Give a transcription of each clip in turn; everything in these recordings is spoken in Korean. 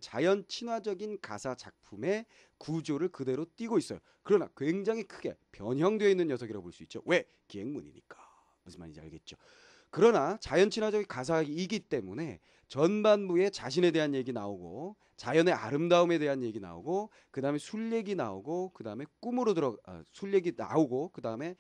자연 친화적인 가사 작품의 구조를 그대로 띠고 있어요. 그러나 굉장히 크게 변형되어 있는 녀석이라고 볼 수 있죠. 왜? 기행문이니까. 무슨 말인지 알겠죠? 그러나 자연 친화적인 가사이기 때문에 전반부에 자신에 대한 얘기 나오고 자연의 아름다움에 대한 얘기 나오고 그다음에 술 얘기 나오고 그다음에 꿈으로 술 얘기 나오고 그다음에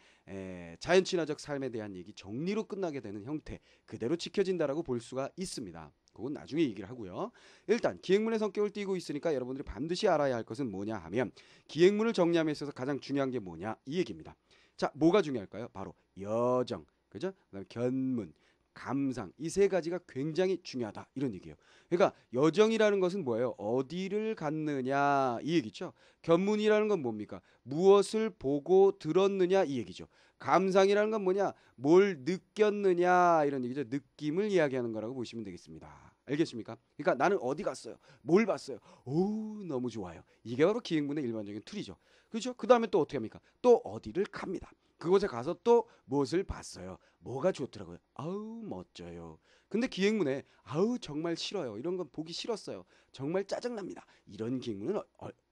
자연 친화적 삶에 대한 얘기 정리로 끝나게 되는 형태 그대로 지켜진다라고 볼 수가 있습니다. 그건 나중에 얘기를 하고요. 일단 기행문의 성격을 띠고 있으니까 여러분들이 반드시 알아야 할 것은 뭐냐 하면 기행문을 정리함에 있어서 가장 중요한 게 뭐냐 이 얘기입니다. 자, 뭐가 중요할까요? 바로 여정, 그죠? 그다음에 견문, 감상 이 세 가지가 굉장히 중요하다 이런 얘기예요. 그러니까 여정이라는 것은 뭐예요? 어디를 갔느냐 이 얘기죠. 견문이라는 건 뭡니까? 무엇을 보고 들었느냐 이 얘기죠. 감상이라는 건 뭐냐? 뭘 느꼈느냐 이런 얘기죠. 느낌을 이야기하는 거라고 보시면 되겠습니다. 알겠습니까? 그러니까 나는 어디 갔어요? 뭘 봤어요? 오, 너무 좋아요. 이게 바로 기행문의 일반적인 틀이죠. 그렇죠? 그 다음에 또 어떻게 합니까? 또 어디를 갑니다. 그곳에 가서 또 무엇을 봤어요? 뭐가 좋더라고요. 아우 멋져요. 근데 기행문에 아우 정말 싫어요. 이런 건 보기 싫었어요. 정말 짜증납니다. 이런 기행문은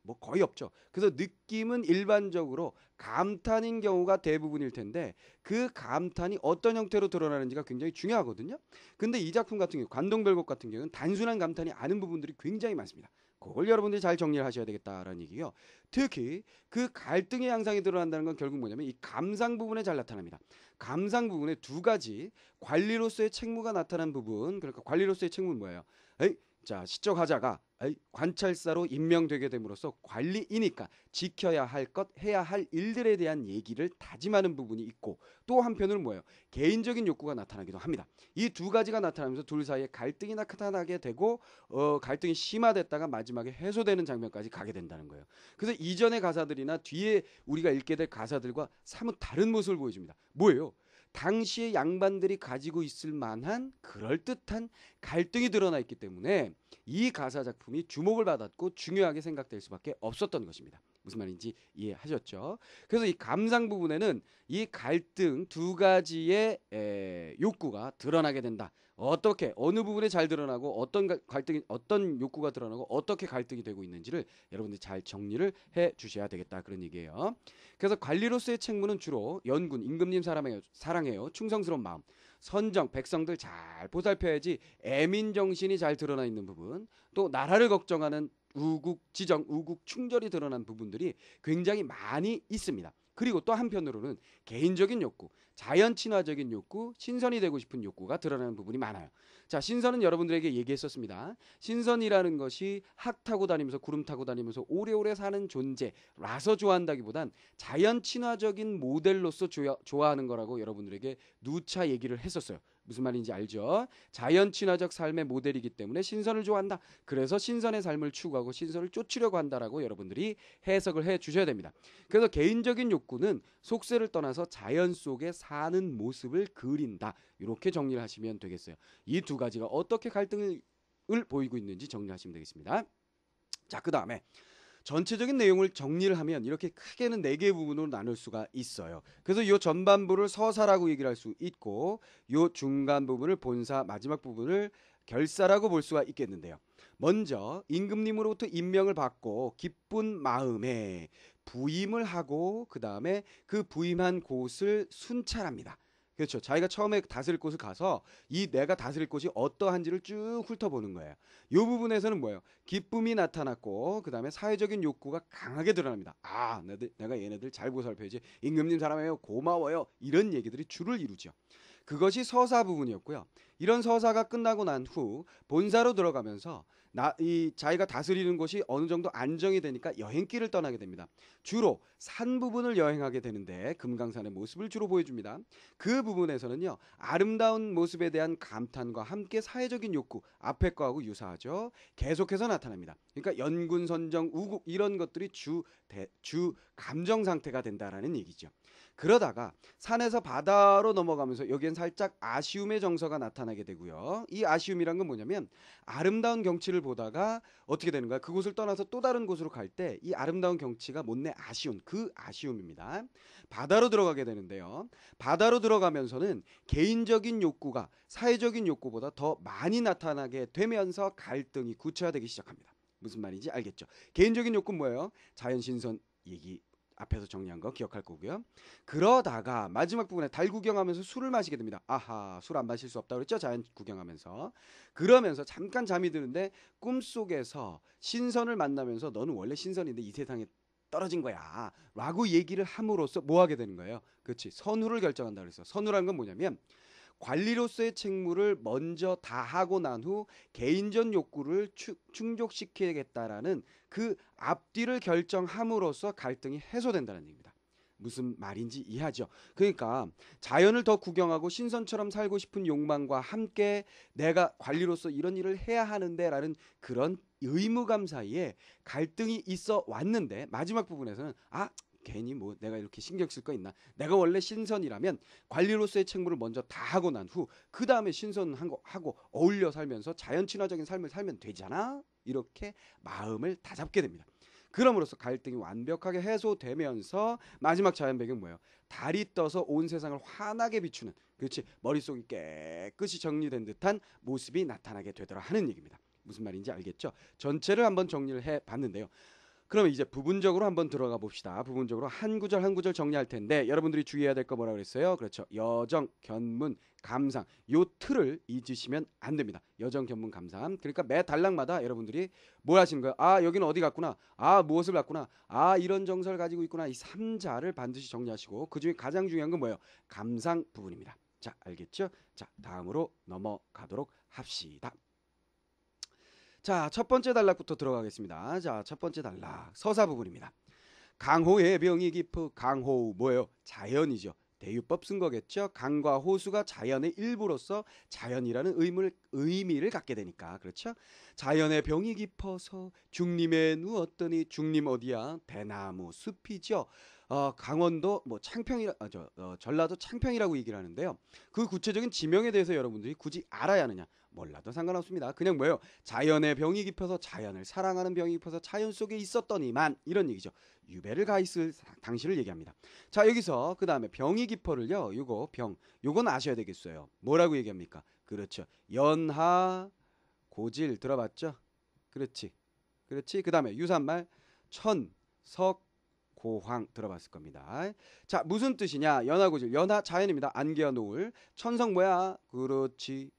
뭐 거의 없죠. 그래서 느낌은 일반적으로 감탄인 경우가 대부분일 텐데 그 감탄이 어떤 형태로 드러나는지가 굉장히 중요하거든요. 근데 이 작품 같은 경우 관동별곡 같은 경우는 단순한 감탄이 아닌 부분들이 굉장히 많습니다. 그걸 여러분들이 잘 정리를 하셔야 되겠다라는 얘기요. 특히 그 갈등의 양상이 드러난다는 건 결국 뭐냐면 이 감상 부분에 잘 나타납니다. 감상 부분에 두 가지 관리로서의 책무가 나타난 부분. 그러니까 관리로서의 책무는 뭐예요? 에이, 자, 시적 하자가 관찰사로 임명되게 됨으로써 관리이니까 지켜야 할 것, 해야 할 일들에 대한 얘기를 다짐하는 부분이 있고 또 한편으로는 뭐예요? 개인적인 욕구가 나타나기도 합니다. 이 두 가지가 나타나면서 둘 사이에 갈등이 나타나게 되고 갈등이 심화됐다가 마지막에 해소되는 장면까지 가게 된다는 거예요. 그래서 이전의 가사들이나 뒤에 우리가 읽게 될 가사들과 사뭇 다른 모습을 보여줍니다. 뭐예요? 당시의 양반들이 가지고 있을 만한 그럴듯한 갈등이 드러나 있기 때문에 이 가사 작품이 주목을 받았고 중요하게 생각될 수밖에 없었던 것입니다. 무슨 말인지 이해하셨죠? 그래서 이 감상 부분에는 이 갈등 두 가지의 욕구가 드러나게 된다. 어떻게 어느 부분에 잘 드러나고 갈등이 어떤 욕구가 드러나고 어떻게 갈등이 되고 있는지를 여러분들이 잘 정리를 해 주셔야 되겠다 그런 얘기예요. 그래서 관리로서의 책무는 주로 연군 임금님 사랑해요 충성스러운 마음 선정 백성들 잘 보살펴야지 애민 정신이 잘 드러나 있는 부분 또 나라를 걱정하는 우국지정 우국충절이 드러난 부분들이 굉장히 많이 있습니다. 그리고 또 한편으로는 개인적인 욕구, 자연 친화적인 욕구, 신선이 되고 싶은 욕구가 드러나는 부분이 많아요. 자, 신선은 여러분들에게 얘기했었습니다. 신선이라는 것이 학 타고 다니면서 구름 타고 다니면서 오래오래 사는 존재라서 좋아한다기보단 자연 친화적인 모델로서 좋아하는 거라고 여러분들에게 누차 얘기를 했었어요. 무슨 말인지 알죠? 자연 친화적 삶의 모델이기 때문에 신선을 좋아한다. 그래서 신선의 삶을 추구하고 신선을 쫓으려고 한다라고 여러분들이 해석을 해 주셔야 됩니다. 그래서 개인적인 욕구는 속세를 떠나서 자연 속에 사는 모습을 그린다. 이렇게 정리를 하시면 되겠어요. 이 두 가지가 어떻게 갈등을 보이고 있는지 정리하시면 되겠습니다. 자, 그 다음에 전체적인 내용을 정리를 하면 이렇게 크게는 4개의 부분으로 나눌 수가 있어요. 그래서 이 전반부를 서사라고 얘기를 할 수 있고 이 중간 부분을 본사, 마지막 부분을 결사라고 볼 수가 있겠는데요. 먼저 임금님으로부터 임명을 받고 기쁜 마음에 부임을 하고 그 다음에 그 부임한 곳을 순찰합니다. 그렇죠. 자기가 처음에 다스릴 곳을 가서 이 내가 다스릴 곳이 어떠한지를 쭉 훑어보는 거예요. 이 부분에서는 뭐예요? 기쁨이 나타났고 그 다음에 사회적인 욕구가 강하게 드러납니다. 아, 내가 얘네들 잘 보살펴야지. 임금님 사람이에요. 고마워요. 이런 얘기들이 줄을 이루죠. 그것이 서사 부분이었고요. 이런 서사가 끝나고 난 후 본사로 들어가면서 이 자기가 다스리는 곳이 어느 정도 안정이 되니까 여행길을 떠나게 됩니다. 주로 산 부분을 여행하게 되는데 금강산의 모습을 주로 보여줍니다. 그 부분에서는요. 아름다운 모습에 대한 감탄과 함께 사회적인 욕구, 앞에 거하고 유사하죠. 계속해서 나타납니다. 그러니까 연군, 선정, 우국 이런 것들이 주 감정 상태가 된다라는 얘기죠. 그러다가 산에서 바다로 넘어가면서 여기엔 살짝 아쉬움의 정서가 나타나게 되고요. 이 아쉬움이란 건 뭐냐면 아름다운 경치를 보다가 어떻게 되는 거야? 그곳을 떠나서 또 다른 곳으로 갈 때 이 아름다운 경치가 못내 아쉬운 그 아쉬움입니다. 바다로 들어가게 되는데요. 바다로 들어가면서는 개인적인 욕구가 사회적인 욕구보다 더 많이 나타나게 되면서 갈등이 구체화되기 시작합니다. 무슨 말인지 알겠죠? 개인적인 욕구는 뭐예요? 자연 신선 얘기 앞에서 정리한 거 기억할 거고요. 그러다가 마지막 부분에 달 구경하면서 술을 마시게 됩니다. 아하, 술 안 마실 수 없다고 그랬죠? 자연 구경하면서. 그러면서 잠깐 잠이 드는데 꿈속에서 신선을 만나면서 너는 원래 신선인데 이 세상에 떨어진 거야 라고 얘기를 함으로써 뭐 하게 되는 거예요? 그렇지, 선후를 결정한다 그랬어. 선후라는 건 뭐냐면 관리로서의 책무를 먼저 다하고 난 후 개인적 욕구를 충족시키겠다라는 그 앞뒤를 결정함으로써 갈등이 해소된다는 얘기입니다. 무슨 말인지 이해하죠? 그러니까 자연을 더 구경하고 신선처럼 살고 싶은 욕망과 함께 내가 관리로서 이런 일을 해야 하는데라는 그런 의무감 사이에 갈등이 있어 왔는데 마지막 부분에서는 괜히 뭐 내가 이렇게 신경 쓸 거 있나? 내가 원래 신선이라면 관리로서의 책무를 먼저 다 하고 난 후 그 다음에 신선한 거 하고 어울려 살면서 자연 친화적인 삶을 살면 되잖아. 이렇게 마음을 다잡게 됩니다. 그럼으로써 갈등이 완벽하게 해소되면서 마지막 자연 배경 뭐예요? 달이 떠서 온 세상을 환하게 비추는, 그렇지, 머릿속이 깨끗이 정리된 듯한 모습이 나타나게 되더라 하는 얘기입니다. 무슨 말인지 알겠죠? 전체를 한번 정리를 해봤는데요. 그러면 이제 부분적으로 한번 들어가 봅시다. 부분적으로 한 구절 한 구절 정리할 텐데 여러분들이 주의해야 될 거 뭐라 그랬어요? 그렇죠. 여정, 견문, 감상. 요 틀을 잊으시면 안 됩니다. 여정, 견문, 감상. 그러니까 매 단락마다 여러분들이 뭘 하시는 거예요? 여기는 어디 갔구나. 무엇을 봤구나. 이런 정서를 가지고 있구나. 이 3자를 반드시 정리하시고 그중에 가장 중요한 건 뭐예요? 감상 부분입니다. 자, 알겠죠? 자, 다음으로 넘어가도록 합시다. 자, 첫 번째 단락부터 들어가겠습니다. 자, 첫 번째 단락 서사 부분입니다. 강호의 병이 깊어. 강호 뭐예요? 자연이죠. 대유법 쓴 거겠죠. 강과 호수가 자연의 일부로서 자연이라는 의미를 갖게 되니까. 그렇죠. 자연의 병이 깊어서 중림에 누웠더니, 중림 어디야? 대나무 숲이죠. 강원도 뭐 창평이라 전라도 창평이라고 얘기를 하는데요. 그 구체적인 지명에 대해서 여러분들이 굳이 알아야 하느냐? 몰라도 상관없습니다. 그냥 뭐예요? 자연의 병이 깊어서, 자연을 사랑하는 병이 깊어서 자연 속에 있었더니만, 이런 얘기죠. 유배를 가 있을 당시를 얘기합니다. 자, 여기서 그 다음에 병이 깊어를요. 요거 병, 요건 아셔야 되겠어요. 뭐라고 얘기합니까? 그렇죠. 연하 고질 들어봤죠? 그렇지. 그 다음에 유산말 천, 석, 고황 들어봤을 겁니다. 자, 무슨 뜻이냐? 연하고질, 연하 자연입니다. 안개와 노을. 천성 뭐야? 그렇지.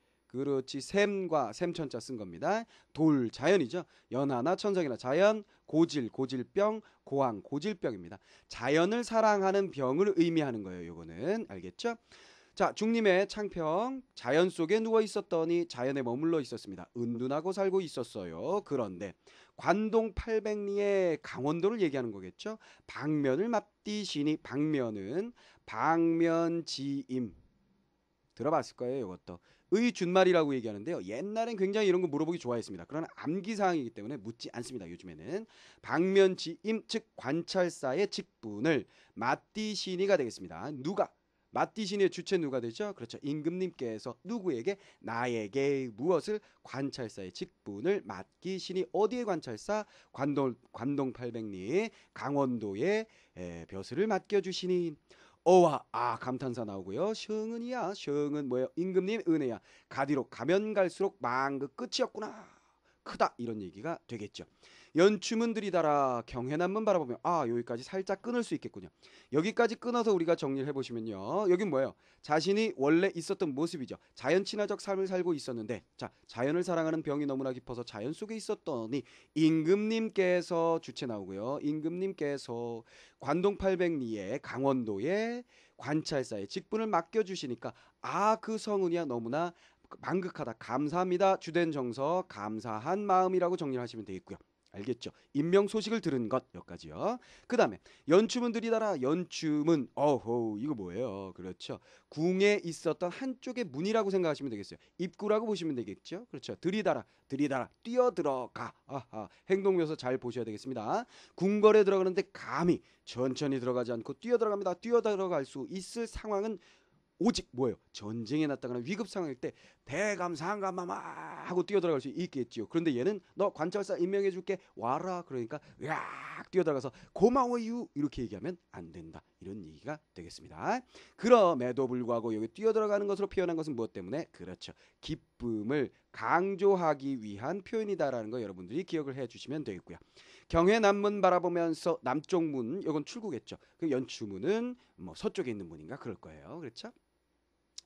샘과 샘천자 쓴 겁니다. 돌 자연이죠. 연하나 천성이나 자연. 고질 고질병, 고황 고질병입니다. 자연을 사랑하는 병을 의미하는 거예요. 요거는 알겠죠? 자, 중림의 창평, 자연 속에 누워 있었더니 자연에 머물러 있었습니다. 은둔하고 살고 있었어요. 그런데 관동 800리의 강원도를 얘기하는 거겠죠. 방면을 맞디시니, 방면은 방면지임 들어봤을 거예요. 이것도 의 준말이라고 얘기하는데요. 옛날엔 굉장히 이런 거 물어보기 좋아했습니다. 그러나 암기사항이기 때문에 묻지 않습니다. 요즘에는 방면지임, 즉 관찰사의 직분을 맞디시니가 되겠습니다. 누가 맞디시니의 주체 누가 되죠? 그렇죠. 임금님께서 누구에게? 나에게 무엇을? 관찰사의 직분을 맡기시니. 어디의 관찰사? 관동 800리 강원도의 벼슬을 맡겨주시니. 어와 감탄사 나오고요. 성은이야. 성은 뭐예요? 임금님 은혜야. 가디로 가면 갈수록 망그 끝이었구나. 크다, 이런 얘기가 되겠죠. 연추문 들이다라. 경해남문 바라보면 여기까지 살짝 끊을 수 있겠군요. 여기까지 끊어서 우리가 정리를 해보시면요. 여긴 뭐예요? 자신이 원래 있었던 모습이죠. 자연 친화적 삶을 살고 있었는데, 자, 자연을 사랑하는 병이 너무나 깊어서 자연 속에 있었더니 임금님께서 주체 나오고요. 임금님께서 관동 800리에 강원도에 관찰사의 직분을 맡겨주시니까 그 성은이야 너무나 만극하다. 감사합니다. 주된 정서 감사한 마음이라고 정리를 하시면 되겠고요. 알겠죠? 임명 소식을 들은 것 여기까지요. 그 다음에 연춤은 들이다라. 연춤은 어허 이거 뭐예요? 그렇죠. 궁에 있었던 한쪽의 문이라고 생각하시면 되겠어요. 입구라고 보시면 되겠죠. 그렇죠. 들이다라 들이다라 뛰어들어가. 아하 행동묘사 잘 보셔야 되겠습니다. 궁궐에 들어가는데 감히 천천히 들어가지 않고 뛰어들어갑니다. 뛰어들어갈 수 있을 상황은 오직 뭐예요? 전쟁에 났다거나 위급 상황일 때 대감상감마마 하고 뛰어들어갈 수 있겠지요. 그런데 얘는 너 관찰사 임명해 줄게 와라 그러니까 으악 뛰어들어가서 고마워요 이렇게 얘기하면 안 된다. 이런 얘기가 되겠습니다. 그럼에도 불구하고 여기 뛰어들어가는 것으로 표현한 것은 무엇 때문에? 그렇죠. 기쁨을 강조하기 위한 표현이다라는 거 여러분들이 기억을 해 주시면 되겠고요. 경회남문 바라보면서 남쪽 문 이건 출구겠죠. 그 연추문은 뭐 서쪽에 있는 문인가 그럴 거예요. 그렇죠?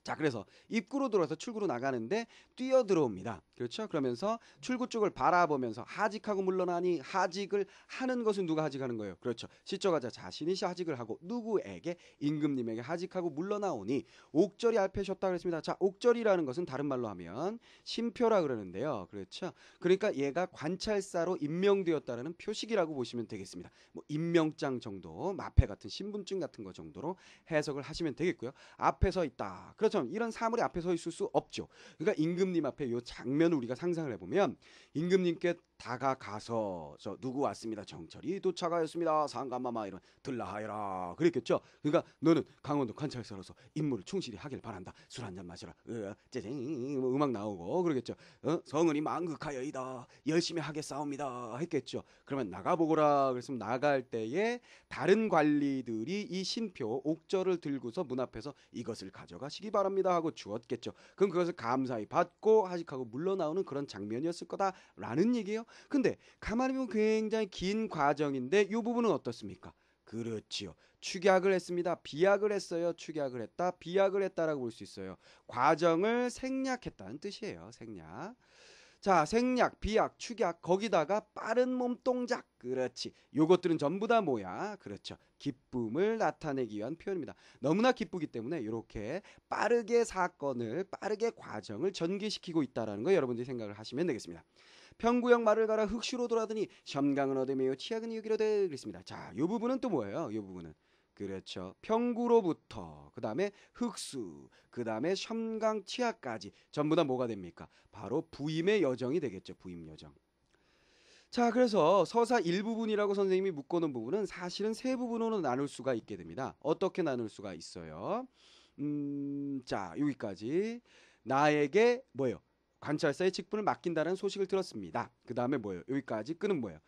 자 그래서 입구로 들어와서 출구로 나가는데 뛰어 들어옵니다. 그렇죠? 그러면서 출구 쪽을 바라보면서 하직하고 물러나니 하직을 하는 것은 누가 하직하는 거예요? 그렇죠. 시적하자 자신이 하직을 하고 누구에게? 임금님에게 하직하고 물러나오니 옥절이 앞에 셨다 그랬습니다. 자 옥절이라는 것은 다른 말로 하면 신표라 그러는데요. 그렇죠? 그러니까 얘가 관찰사로 임명되었다라는 표식이라고 보시면 되겠습니다. 뭐 임명장 정도, 마패 같은 신분증 같은 거 정도로 해석을 하시면 되겠고요. 앞에 서 있다. 그렇죠. 이런 사물이 앞에 서 있을 수 없죠. 그러니까 임금님 앞에 이 장면을 우리가 상상을 해보면 임금님께 다가가서 저 누구 왔습니다. 정철이 도착하였습니다. 상감마마 이런 들라하여라 그랬겠죠. 그러니까 너는 강원도 관찰사로서 임무를 충실히 하길 바란다. 술 한잔 마셔라. 째쟁 뭐 음악 나오고 그러겠죠. 성은이 망극하여이다. 열심히 하겠사옵니다. 했겠죠. 그러면 나가보거라. 그랬으면 나갈 때에 다른 관리들이 이 신표 옥절을 들고서 문 앞에서 이것을 가져가시기 바랍니다 하고 주었겠죠. 그럼 그것을 감사히 받고 하직하고 물러나오는 그런 장면이었을 거다라는 얘기예요. 근데 가만히 보면 굉장히 긴 과정인데 이 부분은 어떻습니까? 그렇지요. 축약을 했습니다. 비약을 했어요. 축약을 했다. 비약을 했다라고 볼 수 있어요. 과정을 생략했다는 뜻이에요. 생략. 자, 생략, 비약, 축약, 거기다가 빠른 몸동작. 그렇지. 요것들은 전부 다 뭐야? 그렇죠. 기쁨을 나타내기 위한 표현입니다. 너무나 기쁘기 때문에 이렇게 빠르게 사건을, 빠르게 과정을 전개시키고 있다는 거 여러분들이 생각을 하시면 되겠습니다. 평구형 말을 가라 흑수로 돌아더니 션강은 어디매요 치약은 여기로되 그랬습니다. 자, 요 부분은 또 뭐예요? 요 부분은 그렇죠. 평구로부터 그 다음에 흑수 그 다음에 션강 치아까지 전부 다 뭐가 됩니까? 바로 부임의 여정이 되겠죠. 부임 여정. 자 그래서 서사 일부분이라고 선생님이 묶어놓은 부분은 사실은 세 부분으로 나눌 수가 있게 됩니다. 어떻게 나눌 수가 있어요? 자 여기까지 나에게 뭐예요? 관찰사의 직분을 맡긴다는 소식을 들었습니다. 그 다음에 뭐예요? 여기까지 끄는 뭐예요?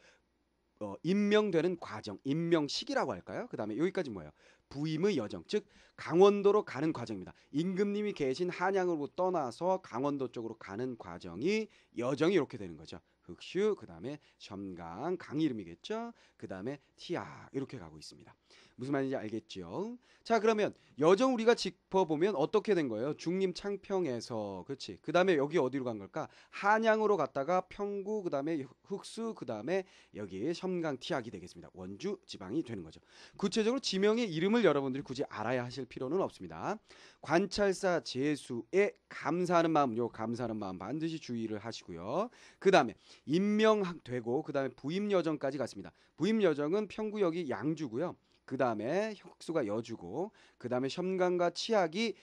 임명되는 과정, 임명식이라고 할까요? 그 다음에 여기까지 뭐예요? 부임의 여정, 즉 강원도로 가는 과정입니다. 임금님이 계신 한양으로 떠나서 강원도 쪽으로 가는 과정이 여정이 이렇게 되는 거죠. 흑슈, 그 다음에 점강, 강 이름이겠죠. 그 다음에 티아 이렇게 가고 있습니다. 무슨 말인지 알겠죠? 자 그러면 여정 우리가 짚어보면 어떻게 된 거예요? 중림 창평에서 그렇지. 그 다음에 여기 어디로 간 걸까? 한양으로 갔다가 평구, 그 다음에 흑수, 그 다음에 여기 섬강 티악이 되겠습니다. 원주 지방이 되는 거죠. 구체적으로 지명의 이름을 여러분들이 굳이 알아야 하실 필요는 없습니다. 관찰사 제수에 감사하는 마음, 요 감사하는 마음 반드시 주의를 하시고요. 그 다음에 임명되고 그 다음에 부임 여정까지 갔습니다. 부임 여정은 평구역이 양주고요. 그 다음에 혁수가 여주고 그 다음에 션강과 치악이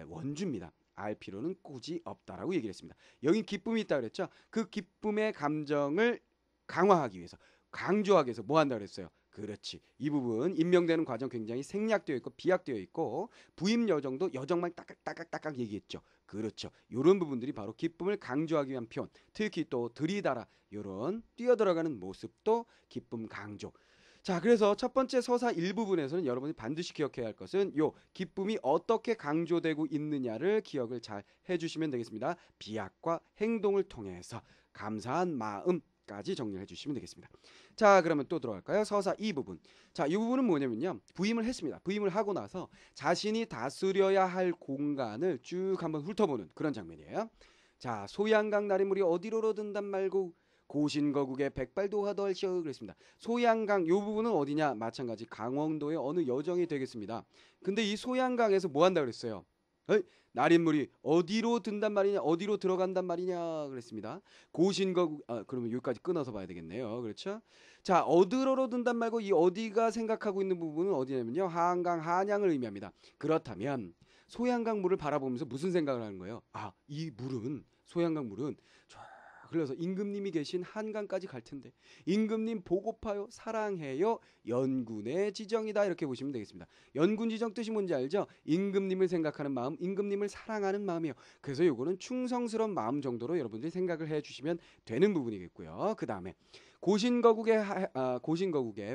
원주입니다. 알 필요는 굳이 없다라고 얘기를 했습니다. 여기 기쁨이 있다 그랬죠. 그 기쁨의 감정을 강화하기 위해서 강조하기 위해서 뭐 한다 그랬어요. 그렇지. 이 부분 임명되는 과정 굉장히 생략되어 있고 비약되어 있고 부임 여정도 여정만 딱딱딱딱 얘기했죠. 그렇죠. 이런 부분들이 바로 기쁨을 강조하기 위한 표현. 특히 또 들이달아 이런 뛰어들어가는 모습도 기쁨 강조. 자 그래서 첫 번째 서사 일부분에서는 여러분이 반드시 기억해야 할 것은 요 기쁨이 어떻게 강조되고 있느냐를 기억을 잘 해주시면 되겠습니다. 비약과 행동을 통해서 감사한 마음까지 정리해 주시면 되겠습니다. 자 그러면 또 들어갈까요? 서사 이 부분. 자 이 부분은 뭐냐면요. 부임을 했습니다. 부임을 하고 나서 자신이 다스려야 할 공간을 쭉 한번 훑어보는 그런 장면이에요. 자 소양강 나리물이 어디로로 든단 말고 고신거국의 백발도하덜쇼 그랬습니다. 소양강 요 부분은 어디냐? 마찬가지 강원도의 어느 여정이 되겠습니다. 근데 이 소양강에서 뭐 한다 그랬어요? 날인물이 어디로 든단 말이냐, 어디로 들어간단 말이냐 그랬습니다. 고신거국, 그러면 여기까지 끊어서 봐야 되겠네요. 그렇죠? 자, 어디로 든단 말고 이 어디가 생각하고 있는 부분은 어디냐면요, 한강 한양을 의미합니다. 그렇다면 소양강 물을 바라보면서 무슨 생각을 하는 거예요? 이 물은, 소양강 물은 쫙 흘러서 임금님이 계신 한강까지 갈 텐데, 임금님 보고파요, 사랑해요, 연군의 지정이다, 이렇게 보시면 되겠습니다. 연군 지정 뜻이 뭔지 알죠? 임금님을 생각하는 마음, 임금님을 사랑하는 마음이에요. 그래서 요거는 충성스러운 마음 정도로 여러분들이 생각을 해주시면 되는 부분이겠고요. 그 다음에 고신거국의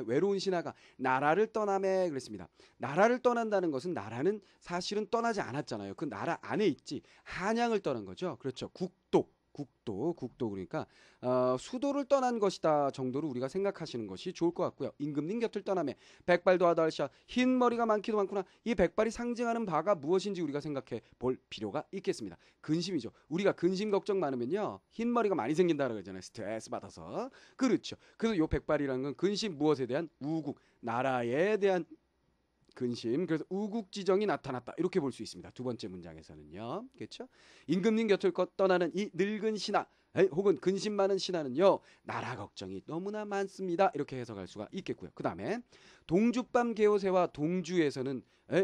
외로운 신하가 나라를 떠나매 그랬습니다. 나라를 떠난다는 것은, 나라는 사실은 떠나지 않았잖아요. 그 나라 안에 있지, 한양을 떠난 거죠. 그렇죠. 국도 그러니까 수도를 떠난 것이다 정도로 우리가 생각하시는 것이 좋을 것 같고요. 임금님 곁을 떠나매 백발도 하다할샤, 흰 머리가 많기도 많구나. 이 백발이 상징하는 바가 무엇인지 우리가 생각해 볼 필요가 있겠습니다. 근심이죠. 우리가 근심 걱정 많으면요, 흰 머리가 많이 생긴다 그러잖아요. 스트레스 받아서. 그렇죠. 그래서 요 백발이라는 건 근심, 무엇에 대한? 우국, 나라에 대한 근심. 그래서 우국지정이 나타났다, 이렇게 볼 수 있습니다. 두 번째 문장에서는요. 그렇죠? 임금님 곁을 떠나는 이 늙은 신하, 혹은 근심 많은 신하는요, 나라 걱정이 너무나 많습니다, 이렇게 해석할 수가 있겠고요. 그 다음에 동주밤 개호세와, 동주에서는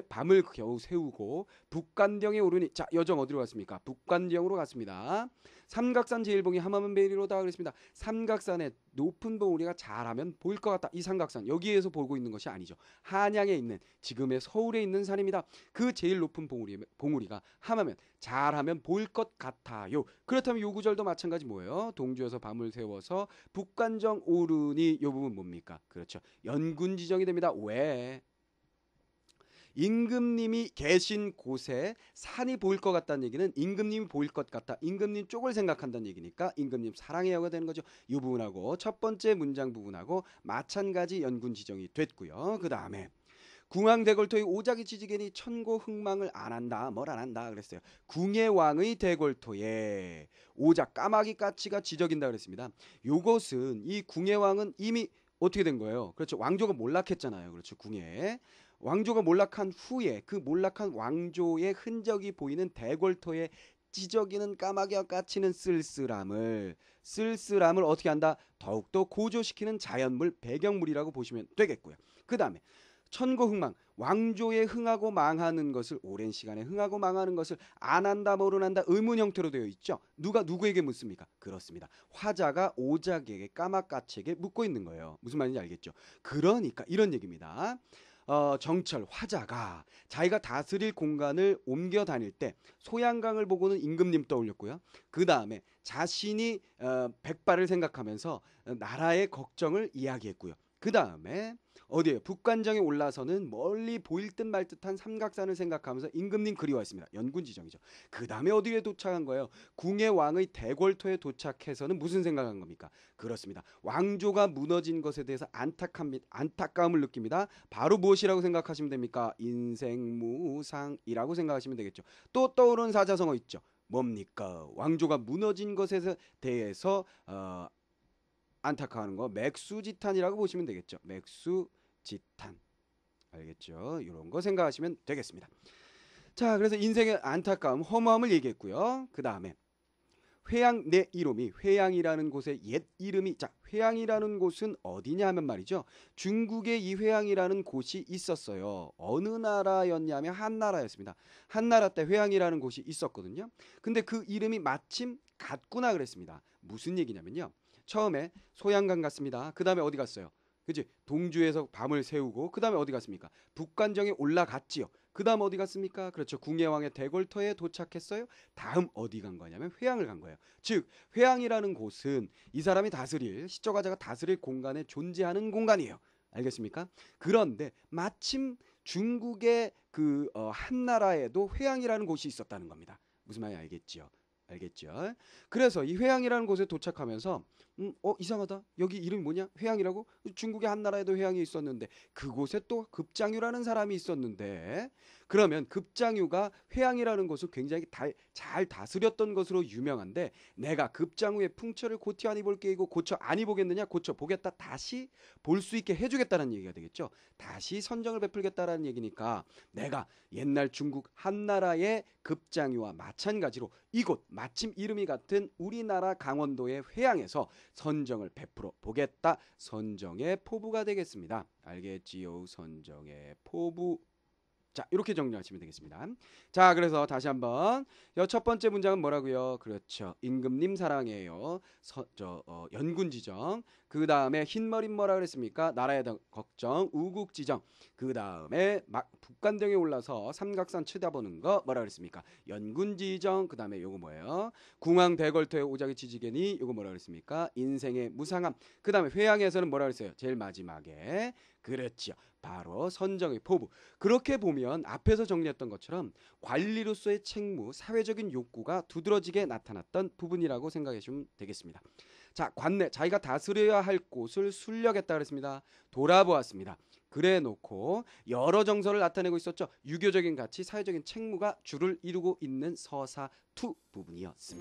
밤을 겨우 세우고 북간령에 오르니, 자, 여정 어디로 갔습니까? 북간령으로 갔습니다. 삼각산 제일봉이 하마면 베리로다 그랬습니다. 삼각산의 높은 봉우리가 잘하면 보일 것 같다. 이 삼각산, 여기에서 보고 있는 것이 아니죠. 한양에 있는, 지금의 서울에 있는 산입니다. 그 제일 높은 봉우리가 하마면, 잘하면 보일 것 같아요. 그렇다면 요 구절도 마찬가지 뭐예요? 동주에서 밤을 세워서 북간정 오르니, 요 부분 뭡니까? 그렇죠. 연군 지정이 됩니다. 왜? 임금님이 계신 곳에 산이 보일 것 같다는 얘기는 임금님이 보일 것 같다, 임금님 쪽을 생각한다는 얘기니까 임금님 사랑해요가 되는 거죠. 이 부분하고 첫 번째 문장 부분하고 마찬가지 연군 지정이 됐고요. 그 다음에 궁왕대골토의 오작이 지지개니 천고 흥망을 안 한다, 뭘 안 한다 그랬어요. 궁의 왕의 대골토에 오작, 까마귀 까치가 지적인다 그랬습니다. 요것은, 이 궁의 왕은 이미 어떻게 된 거예요? 그렇죠. 왕조가 몰락했잖아요. 그렇죠. 궁에 왕조가 몰락한 후에 그 몰락한 왕조의 흔적이 보이는 대골토에 지저귀는 까마귀와 까치는 쓸쓸함을 어떻게 한다? 더욱더 고조시키는 자연물, 배경물이라고 보시면 되겠고요. 그 다음에 천고흥망, 왕조의 흥하고 망하는 것을, 오랜 시간에 흥하고 망하는 것을 안 한다, 모른한다, 의문 형태로 되어 있죠. 누가 누구에게 묻습니까? 그렇습니다. 화자가 오작에게, 까마까치에게 묻고 있는 거예요. 무슨 말인지 알겠죠? 그러니까 이런 얘기입니다. 정철, 화자가 자기가 다스릴 공간을 옮겨 다닐 때 소양강을 보고는 임금님 떠올렸고요. 그 다음에 자신이 백발을 생각하면서 나라의 걱정을 이야기했고요. 그 다음에 어디에 북간정에 올라서는 멀리 보일 듯 말 듯한 삼각산을 생각하면서 임금님 그리워했습니다. 연군 지정이죠. 그 다음에 어디에 도착한 거예요? 궁의 왕의 대궐토에 도착해서는 무슨 생각한 겁니까? 그렇습니다. 왕조가 무너진 것에 대해서 안타까움을 느낍니다. 바로 무엇이라고 생각하시면 됩니까? 인생무상이라고 생각하시면 되겠죠. 또 떠오르는 사자성어 있죠. 뭡니까? 왕조가 무너진 것에 대해서 안타까워하는 거, 맥수지탄이라고 보시면 되겠죠. 맥수지탄. 알겠죠? 이런 거 생각하시면 되겠습니다. 자, 그래서 인생의 안타까움, 허무함을 얘기했고요. 그 다음에 회양 내 이름이, 회양이라는 곳의 옛 이름이, 자, 회양이라는 곳은 어디냐 하면 말이죠, 중국에 이 회양이라는 곳이 있었어요. 어느 나라였냐면 한나라였습니다. 한나라 때 회양이라는 곳이 있었거든요. 근데 그 이름이 마침 같구나 그랬습니다. 무슨 얘기냐면요, 처음에 소양강 갔습니다. 그 다음에 어디 갔어요? 그치? 동주에서 밤을 세우고 그 다음에 어디 갔습니까? 북간정에 올라갔지요. 그 다음 어디 갔습니까? 그렇죠. 궁예왕의 대궐터에 도착했어요. 다음 어디 간 거냐면 회양을 간 거예요. 즉 회양이라는 곳은 이 사람이 다스릴, 시초가자가 다스릴 공간에 존재하는 공간이에요. 알겠습니까? 그런데 마침 중국의 한나라에도 회양이라는 곳이 있었다는 겁니다. 무슨 말인지 알겠죠? 그래서 이 회양이라는 곳에 도착하면서 이상하다. 여기 이름이 뭐냐? 회양이라고? 중국의 한 나라에도 회양이 있었는데 그곳에 또 급장유라는 사람이 있었는데 그러면 급장유가 회양이라는 것을 굉장히 잘 다스렸던 것으로 유명한데 내가 급장유의 풍처를 고쳐 안 입을 게이고 고쳐 안 입보겠느냐? 고쳐 보겠다. 다시 볼 수 있게 해주겠다는 얘기가 되겠죠. 다시 선정을 베풀겠다라는 얘기니까 내가 옛날 중국 한나라의 급장유와 마찬가지로 이곳 마침 이름이 같은 우리나라 강원도의 회양에서 선정을 베풀어 보겠다. 선정의 포부가 되겠습니다. 알겠지요? 선정의 포부. 자, 이렇게 정리하시면 되겠습니다. 자, 그래서 다시 한번 첫 번째 문장은 뭐라고요? 그렇죠. 임금님 사랑해요. 연군지정. 그 다음에 흰머리 뭐라 그랬습니까? 나라의 걱정, 우국지정. 그 다음에 북간등에 올라서 삼각산 쳐다보는 거 뭐라 그랬습니까? 연군지정. 그 다음에 요거 뭐예요? 궁왕 대걸터의 오작이 지지개니 요거 뭐라 그랬습니까? 인생의 무상함. 그 다음에 회양에서는 뭐라 그랬어요? 제일 마지막에 그렇죠. 바로 선정의 포부. 그렇게 보면 앞에서 정리했던 것처럼 관리로서의 책무, 사회적인 욕구가 두드러지게 나타났던 부분이라고 생각해 주시면 되겠습니다. 자, 관내, 자기가 다스려야 할 곳을 순력했다 그랬습니다. 돌아보았습니다. 그래 놓고 여러 정서를 나타내고 있었죠. 유교적인 가치, 사회적인 책무가 주를 이루고 있는 서사2 부분이었습니다.